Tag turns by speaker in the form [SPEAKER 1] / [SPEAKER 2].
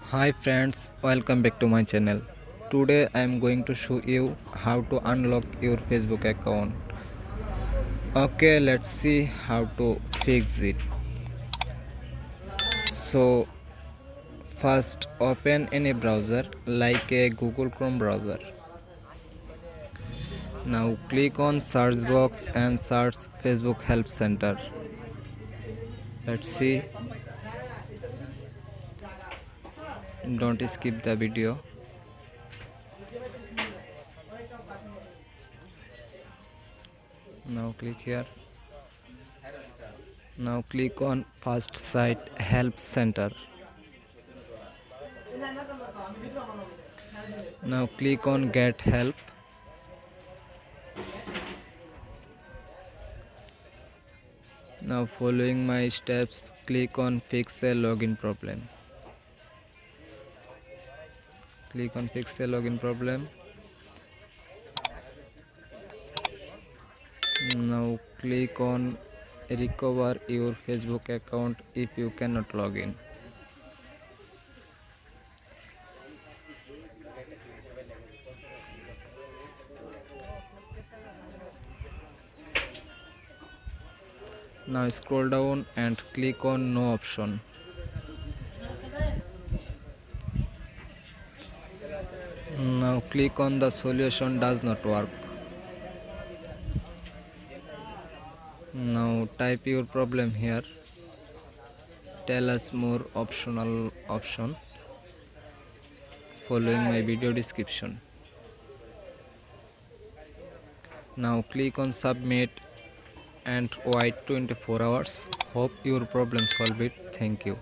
[SPEAKER 1] Hi friends, welcome back to my channel. Today I am going to show you how to unlock your Facebook account. Okay, let's see how to fix it. So first open any browser like a Google Chrome browser. Now click on search box and search Facebook Help Center. Let's see. Don't skip the video. Now click here. Now click on first site Help Center. Now click on Get Help. Now following my steps, click on Fix a Login Problem. Click on Fix a Login Problem. Now click on Recover your Facebook account if you cannot log in. Now scroll down and click on No option. Now click on the solution does not work. Now type your problem here. Tell us more optional option following my video description. Now click on submit and wait 24 hours. Hope your problem solved it. Thank you.